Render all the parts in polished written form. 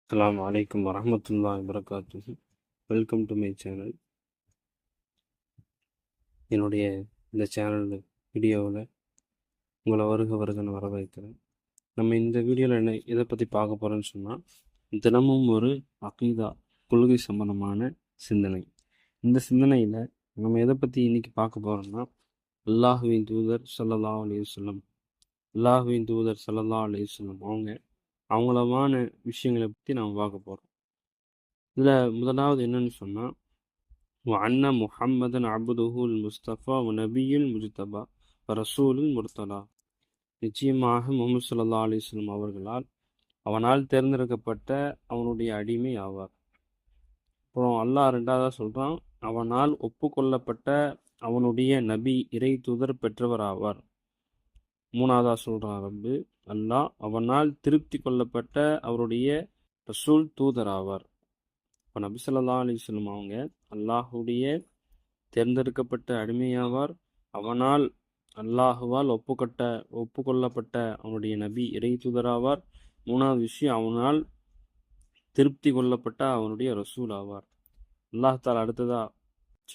அஸ்ஸலாமு அலைக்கும் வரஹ்மத்துல்லாஹி வபரகாத்துஹு. Welcome to my channel. என்னுடைய இந்த சேனல் வீடியோவில் உங்களை வருகன்னு வரவேற்கிறேன். நம்ம இந்த வீடியோவில் இதை பற்றி பார்க்க போகிறோன்னு சொன்னால், தினமும் ஒரு அகீதா கொள்கை சம்பந்தமான சிந்தனை. இந்த சிந்தனையில் நம்ம எதை பற்றி இன்னைக்கு பார்க்க போகிறோம்னா, அல்லாஹுவின் தூதர் ஸல்லல்லாஹு அலைஹி வஸல்லம் அவங்களமான விஷயங்களை பற்றி நாம் பார்க்க போகிறோம். இதில் முதலாவது என்னன்னு சொன்னால், வஅன்ன முஹம்மதன் அப்துஹுல் முஸ்தபா வ நபியுல் முஜ்தபா வ ரசூலுல் முர்தலா. நிச்சயமாக முஹம்மது ஸல்லல்லாஹு அலைஹி வஸல்லம் அவர்களால் அவனால் தேர்ந்தெடுக்கப்பட்ட அவனுடைய அடிமை ஆவார். அப்புறம் அல்லாஹ் ரெண்டாவதாக சொல்கிறான், அவனால் ஒப்புக்கொள்ளப்பட்ட அவனுடைய நபி இறை தூதர் பெற்றவர் ஆவார். மூணாவதாக சொல்கிறான் ரப்பு அல்லாஹ் அவனால் திருப்தி கொள்ளப்பட்ட அவருடைய ரசூல் தூதர் ஆவார். இப்போ நபி ஸல்லல்லாஹு அலைஹி வஸல்லம் அவங்க அல்லாஹுடைய தேர்ந்தெடுக்கப்பட்ட அடிமையாவார். அவனால் அல்லாஹுவால் ஒப்புக்கொள்ளப்பட்ட அவனுடைய நபி இறை தூதராவார். மூணாவது விஷயம், அவனால் திருப்தி கொள்ளப்பட்ட அவனுடைய ரசூல் ஆவார். அல்லாஹ் தாலா அடுத்ததா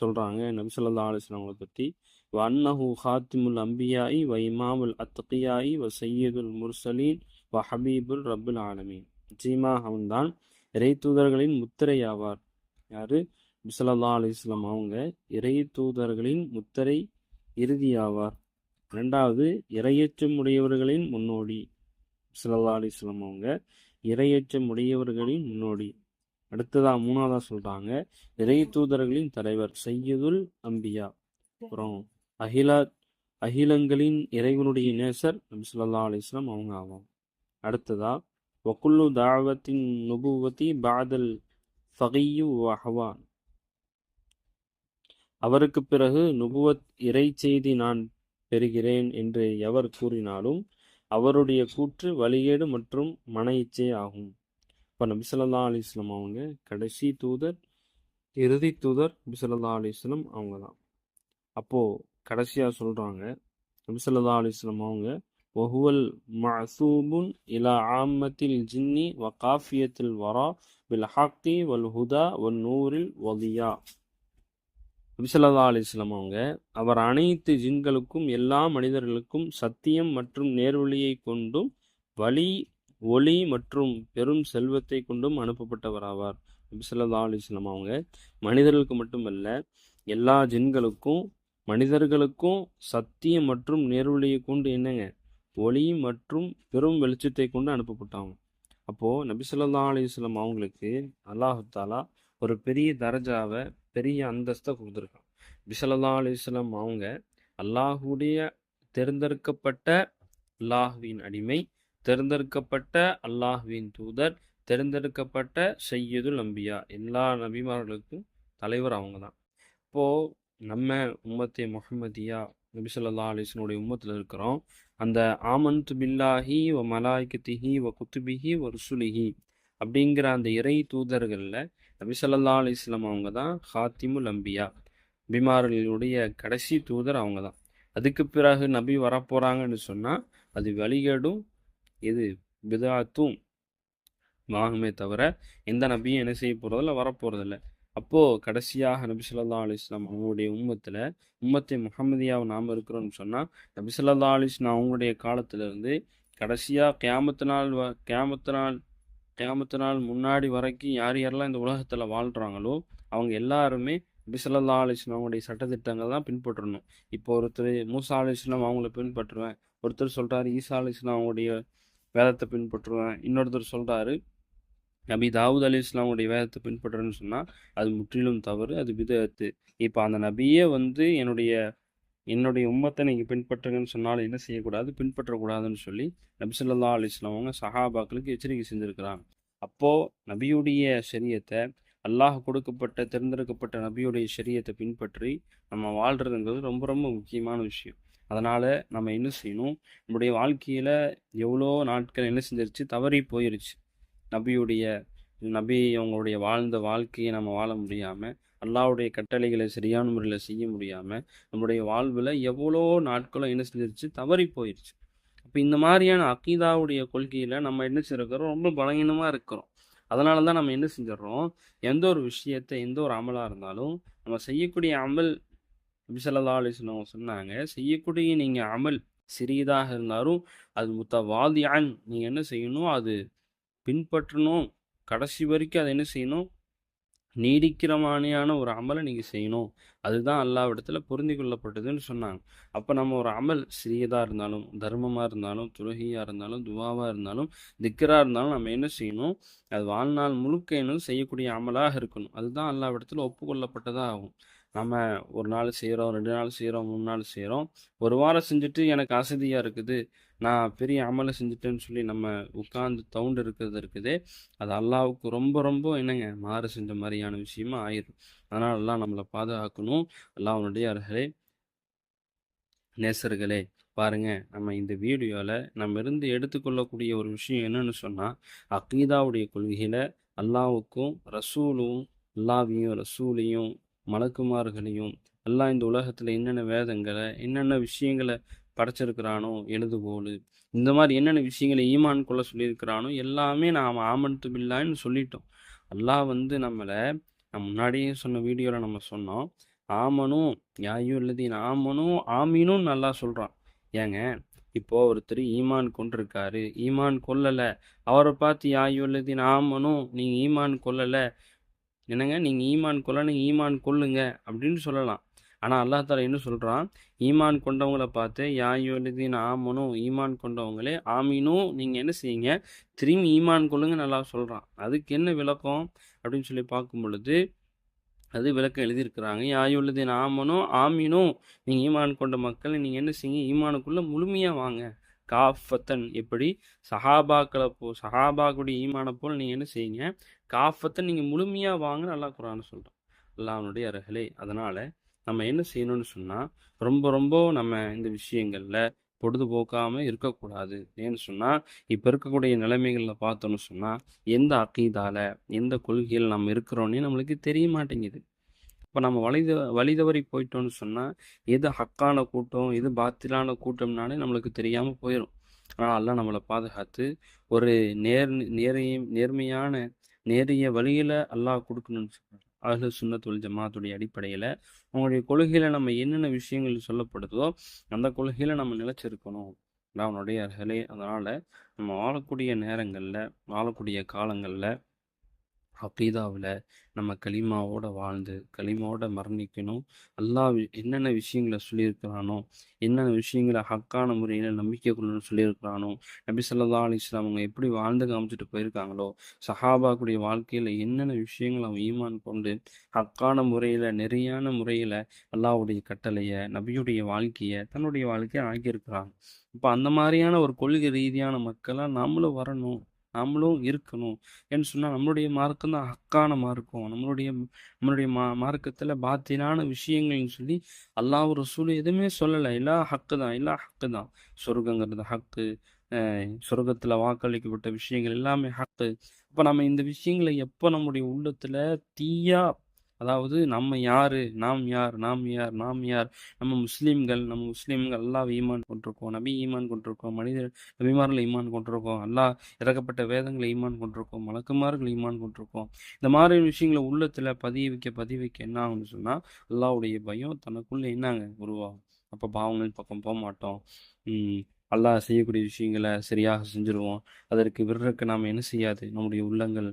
சொல்றாங்க நபி ஸல்லல்லாஹு அலைஹி வஸல்லம் அவங்களை பற்றி, வஅன்னஹு ஹாத்திமுல் அம்பியாஇ வ இமாமுல் அத்கியாஇ வ சய்யிதுல் முர்சலீன் வ ஹபீபுல் ரப்பில் ஆலமீன். நிச்சயமாக அவன்தான் இறை தூதர்களின் முத்திரை ஆவார். யாரு? நபி ஸல்லல்லாஹு அலைஹி வஸல்லம் அவங்க இறை தூதர்களின் முத்திரை இறுதி ஆவார். ரெண்டாவது, இரையச்சம் உடையவர்களின் முன்னோடி. ஸல்லல்லாஹு அலைஹி வஸல்லம் அவங்க இரையச்சம் உடையவர்களின் முன்னோடி. அடுத்ததா மூணாவதா சொல்றாங்க, இறை தூதர்களின் தலைவர் சையதுல் அம்பியா. அப்புறம் அகிலங்களின் இறைவனுடைய நேசர் நபி ஸல்லல்லாஹு அலைஹி வஸல்லம் அவங்க ஆவாங்க. அடுத்ததா, வகுல்லு தாவத்தின் நுபுவத்தி பாதல் ஃபகியு வஹவான். அவருக்கு பிறகு நுபுவத் இறை செய்தி நான் பெறுகிறேன் என்று எவர் கூறினாலும் அவருடைய கூற்று வழிகேடு மற்றும் மன இச்சை ஆகும். இப்போ நபி ஸல்லல்லாஹு அலைஹி வஸல்லம் அவங்க கடைசி தூதர், இறுதி தூதர் நபி ஸல்லல்லாஹு அலைஹி வஸல்லம் அவங்க தான். அப்போது கடைசியாக சொல்கிறாங்க நபி ஸல்லல்லாஹு அலைஹி வஸல்லம் அவங்க வஹுவல் மஅசூபுன் இலா ஆம்மத்தில் ஜின்னி வ காஃபியத்தில் வரா பில் ஹக்கி வல் ஹுதா வல் நூரில் வதியா. நபி ஸல்லல்லாஹு அலைஹி வஸல்லம் அவங்க அவர் அனைத்து ஜின்களுக்கும் எல்லா மனிதர்களுக்கும் சத்தியம் மற்றும் நேர்வழியை கொண்டும் ஒளி மற்றும் பெரும் செல்வத்தை கொண்டும் அனுப்பப்பட்டவர் ஆவார். நபி ஸல்லல்லாஹு அலைஹி வஸல்லம் அவங்க மனிதர்களுக்கு மட்டுமல்ல, எல்லா ஜின்களுக்கும் மனிதர்களுக்கும் சத்தியம் மற்றும் நேர்வழியை கொண்டு என்னங்க ஒளி மற்றும் பெரும் வெளிச்சத்தை கொண்டு அனுப்பப்பட்டாங்க. அப்போது நபி ஸல்லல்லாஹு அலைஹி வஸல்லம் அவங்களுக்கு அல்லாஹ் தாலா ஒரு பெரிய தரஜாவை, பெரிய அந்தஸ்தை கொடுத்துருக்கான். நபி ஸல்லல்லாஹு அலைஹி வஸல்லம் அவங்க அல்லாஹுடைய தேர்ந்தெடுக்கப்பட்ட அல்லாஹுவின் அடிமை, தேர்ந்தெடுக்கப்பட்ட அல்லாஹுவின் தூதர், தேர்ந்தெடுக்கப்பட்ட சையதுல் அம்பியா. எல்லா நபிமார்களுக்கும் தலைவர் அவங்க தான். இப்போது நம்ம உம்மத்தே முஹம்மதியா நபி ஸல்லல்லாஹு அலைஹி வஸல்லம் உம்மத்தில் இருக்கிறோம். அந்த ஆமன்து பில்லாஹி வ மலாய்கத்திஹி வ குத்துபிஹி வ ருசுலிஹி அப்படிங்கிற அந்த இறை தூதர்களில் நபி ஸல்லல்லாஹு அலைஹி வஸல்லம் அவங்க தான் ஹாத்திமுல் அம்பியா, நபிமார்களுடைய கடைசி தூதர் அவங்க தான். அதுக்கு பிறகு நபி வரப்போகிறாங்கன்னு சொன்னால் அது வழிகேடும் இது பிதாத்தும் வாகுமே தவிர எந்த நபியும் என்ன செய்ய போகிறதில்ல, வரப்போகிறதில்ல. அப்போது கடைசியாக நபி ஸல்லல்லாஹு அலைஹி வஸல்லம் அவங்களுடைய உம்மத்தே முஹம்மதியாவை நாம் இருக்கிறோம்னு சொன்னால், நபி ஸல்லல்லாஹு அலைஹி வஸல்லம் அவங்களுடைய காலத்திலிருந்து கடைசியாக கியாமத்து நாள் முன்னாடி வரைக்கும் யாரெல்லாம் இந்த உலகத்தில் வாழ்கிறாங்களோ அவங்க எல்லாருமே நபி ஸல்லல்லாஹு அலைஹி வஸல்லம் அவங்களுடைய சட்டத்திட்டங்கள் தான் பின்பற்றணும். இப்போ ஒருத்தர் மூசா அலைஹிஸ்ஸலாம் அவங்கள பின்பற்றுவேன், ஒருத்தர் சொல்கிறாரு ஈசா அலைஹிஸ்ஸலாம் அவங்களுடைய வேதத்தை பின்பற்றுவேன், இன்னொருத்தர் சொல்கிறாரு நபி தாவூத் அலைஹிஸ்ஸலாமுடைய வேதத்தை பின்பற்றுறேன்னு சொன்னால் அது முற்றிலும் தவறு, அது பிதஅத்து. இப்போ அந்த நபியே என்னுடைய உம்மத்தை நீங்கள் பின்பற்றுங்கன்னு சொன்னாலும் என்ன செய்யக்கூடாது, பின்பற்றக்கூடாதுன்னு சொல்லி நபி ஸல்லல்லாஹு அலைஹி வஸல்லம் அவங்க சஹாபாக்களுக்கு எச்சரிக்கை செஞ்சுருக்கிறாங்க. அப்போது நபியுடைய ஷரியத்தை, அல்லாஹ் கொடுக்கப்பட்ட தேர்ந்தெடுக்கப்பட்ட நபியுடைய ஷரியத்தை பின்பற்றி நம்ம வாழ்கிறதுங்கிறது ரொம்ப ரொம்ப முக்கியமான விஷயம். அதனால் நம்ம என்ன செய்யணும், நம்முடைய வாழ்க்கையில் எவ்வளோ நாட்கள் என்ன செஞ்சிருச்சு, தவறி போயிருச்சு. நபி அவங்களுடைய வாழ்ந்த வாழ்க்கையை நம்ம வாழ முடியாமல், அல்லாஹ்வுடைய கட்டளைகளை சரியான முறையில் செய்ய முடியாமல் நம்முடைய வாழ்வில் எவ்வளோ நாட்களும் என்ன செஞ்சிருச்சு, தவறி போயிடுச்சு. அப்போ இந்த மாதிரியான அக்கீதாவுடைய கொள்கையில் நம்ம என்ன செய்கிறோம், ரொம்ப பலகீனமாக இருக்கிறோம். அதனால தான் நம்ம என்ன செஞ்சிடறோம், எந்த ஒரு விஷயத்த, எந்த ஒரு அமலா இருந்தாலும், நம்ம செய்யக்கூடிய அமல் நபி ஸல்லல்லாஹு அலைஹி வஸல்லம் சொன்னாங்க, செய்யக்கூடிய நீங்க அமல் சிறியதாக இருந்தாலும், அது முத்தவாதிஅன் நீங்க என்ன செய்யணும், அது பின்பற்றணும். கடைசி வரைக்கும் அத என்ன செய்யணும், நீடிக்கிற மாணியான ஒரு அமல நீங்க செய்யணும். அதுதான் அல்லாஹ்விடத்துல பொருந்திக் கொள்ளப்பட்டதுன்னு சொன்னாங்க. அப்ப நம்ம ஒரு அமல் சிறியதா இருந்தாலும், தர்மமா இருந்தாலும், தொழுகையா இருந்தாலும், துஆவா இருந்தாலும், திக்ரா இருந்தாலும் நம்ம என்ன செய்யணும், அது வாழ்நாள் முழுக்க என்ன செய்யக்கூடிய அமலாக இருக்கணும். அதுதான் அல்லாஹ்விடத்துல ஒப்புக்கொள்ளப்பட்டதா ஆகும். நம்ம 1 நாள் செய்றோம், 2 நாள் செய்றோம், 3 நாள் செய்றோம். 1 வாரம் செஞ்சுட்டு எனக்கு அசதியா இருக்குது. நான் பெரிய அமல செஞ்சுட்டேன்னு சொல்லி நம்ம உட்கார்ந்து துவண்டு இருக்கிறது இருக்குதே, அது அல்லாஹ்வுக்கு ரொம்ப ரொம்ப என்னங்க மாறு செஞ்ச மாரியான விஷயமா ஆயிரும். அதனால அல்லாஹ் நம்மள பாதுகாக்கணும். அல்லாஹ்வுடையார்களே, நேசர்களே, பாருங்க நம்ம இந்த வீடியோல நம்ம இருந்து எடுத்துக்கொள்ளக்கூடிய ஒரு விஷயம் என்னன்னு சொன்னா, அக்கீதாவுடைய கொள்கையில அல்லாஹ்வுக்கும், ரசூலும், அல்லாஹ்வையும், ரசூலையும், மலக்குமார்களையும், அல்லாஹ் இந்த உலகத்துல என்னென்ன வேதங்கள, என்னென்ன விஷயங்கள படைச்சிருக்கிறானோ, எழுதுகோலு, இந்த மாரி என்னென்ன விஷயங்கள ஈமான் கொள்ள சொல்லியிருக்கிறானோ, எல்லாமே நாம ஆமன்து பில்லாஹ்ன்னு சொல்லிட்டோம். அல்லாஹ் வந்து நம்மள நான் முன்னாடியே சொன்ன வீடியோல நம்ம சொன்னோம். ஆமனு யா அய்யுஹல்லதீன ஆமனு ஆமீனுன்னு அல்லாஹ் சொல்றான். ஏங்க, இப்போ ஒருத்தர் ஈமான் கொண்டிருக்காரு, ஈமான் கொள்ளல. அவர பார்த்து யா அய்யுஹல்லதீன ஆமனு நீங்க ஈமான் கொள்ளல. என்னங்க நீங்க ஈமான் கொள்ளணும், ஈமான் கொள்ளுங்க அப்படின்னு சொல்லலாம். ஆனா அல்லாஹ் தஆலா என்ன சொல்றான்? ஈமான் கொண்டவங்கள பார்த்து யா அய்யுஹல்லதீன ஆமனு ஈமான் கொண்டவங்களே ஆமீனு நீங்க என்ன செய்யுங்க? திரும்பி ஈமான் கொள்ளுங்கன்னு அல்லாஹ் சொல்றான். அதுக்கு என்ன விளக்கம்? அப்படின்னு சொல்லி பார்க்கும் பொழுது, அது விளக்கம் எழுதியிருக்கிறாங்க. யா அய்யுஹல்லதீன ஆமனு ஆமீனு நீங்க ஈமான் கொண்ட மக்கள் நீங்க என்ன செய்யுங்க? ஈமானுக்குள்ள முழுமையா வாங்க. காஃபத்தன் எப்படி சஹாபாக்களுடைய ஈமான போல் நீங்க என்ன செய்யுங்க? காஃபத்தன் நீங்க முழுமையா வாங்கன்னு அல்லாஹ் குர்ஆன்ல சொல்றான். அல்லாஹ்வுடைய அருளே. அதனால நம்ம என்ன செய்யணும்னு சொன்னா, ரொம்ப ரொம்ப நம்ம இந்த விஷயங்கள்ல பொழுதுபோக்காம இருக்கக்கூடாது. ஏன்னு சொன்னா, இப்ப இருக்கக்கூடிய நிலைமைகள்ல பார்த்தோம்னு சொன்னா, எந்த அக்கீதால, எந்த கொள்கையில நம்ம இருக்கிறோன்னே நம்மளுக்கு தெரிய மாட்டேங்குது. இப்ப நம்ம வழி தவறி போயிட்டோம்னு சொன்னா, எது ஹக்கான கூட்டம், எது பாத்திலான கூட்டம்னாலே நம்மளுக்கு தெரியாம போயிரும். ஆனா அல்லாஹ் நம்மள பாதுகாத்து, ஒரு நேர் நேர்மையான நேரிய வழியில அல்லாஹ் குடுக்கணும்னு சொல்றான். அஹ்லு சுன்னத் வல் ஜமாத்துடைய அடிப்படையில, உங்களுடைய கொள்கையில நம்ம என்னென்ன விஷயங்கள் சொல்லப்படுதோ, அந்த கொள்கையில நம்ம நிலைச்சிருக்கணும். அதான் அவனுடைய அருளே. அதனால நம்ம வாழக்கூடிய நேரங்கள்ல, வாழக்கூடிய காலங்கள்ல அக்கீதாவுல நம்ம கலிமாவோட வாழ்ந்து, கலிமாவோட மரணிக்கணும். அல்லாஹ் என்னென்ன விஷயங்கள சொல்லியிருக்கிறானோ, என்னென்ன விஷயங்கள ஹக்கான முறையில நம்பிக்கை கொள்ளணும்னு சொல்லியிருக்கிறானோ, நபி ஸல்லல்லாஹு அலைஹி வஸல்லம் அவங்க எப்படி வாழ்ந்து காமிச்சுட்டு போயிருக்காங்களோ, சஹாபாக்குடைய வாழ்க்கையில என்னென்ன விஷயங்கள் அவங்க ஈமான் கொண்டு, ஹக்கான முறையில, நெறியான முறையில அல்லாஹ்வுடைய கட்டளைய, நபியுடைய வாழ்க்கைய, தன்னுடைய வாழ்க்கைய ஆக்கியிருக்கிறாங்க. இப்ப அந்த மாரியான ஒரு கொள்கை ரீதியான மக்களா நாமளும் வரணும். நாமளும் இருக்கணும். ஏன்னு சொன்னா, நம்மளுடைய மார்க்கம் தான் ஹக்கான மார்க்கம். நம்மளுடைய மார்க்கத்துல பாத்திலான விஷயங்கள்னு சொல்லி அல்லாஹ்வும் ரசூலும் எதுவுமே சொல்லல. எல்லாம் ஹக்கு தான். எல்லாம் ஹக்கு தான். சொர்க்கங்கிறது ஹக்கு. சொர்க்கத்துல வாக்களிக்கப்பட்ட விஷயங்கள் எல்லாமே ஹக்கு. அப்ப நம்ம இந்த விஷயங்கள எப்ப நம்முடைய உள்ளத்துல தீயா அதாவது நம்ம யாரு? நாம் யார்? நாம் யார்? நாம் யார்? நம்ம முஸ்லிம்கள் அல்லாஹ்வை ஈமான் கொண்டிருக்கோம். நபி ஈமான் கொண்டிருக்கோம். நபிமார்கள் ஈமான் கொண்டிருக்கோம். அல்லாஹ் இறக்கப்பட்ட வேதங்களை ஈமான் கொண்டிருக்கோம். மலக்குமார்கள் ஈமான் கொண்டிருக்கோம். இந்த மாதிரி விஷயங்கள உள்ளத்துல பதிய வைக்க என்ன ஆகும்னு சொன்னா, அல்லாஹ்வுடைய பயம் தனக்குள்ள என்னங்க உருவாகும். அப்ப பாவங்கள் பக்கம் போமாட்டோம். ம். அல்லாஹ் செய்யக்கூடிய விஷயங்கள சரியாக செஞ்சுருவோம். அதற்கு விட்றக்கு நாம என்ன செய்யாது, நம்முடைய உள்ளங்கள்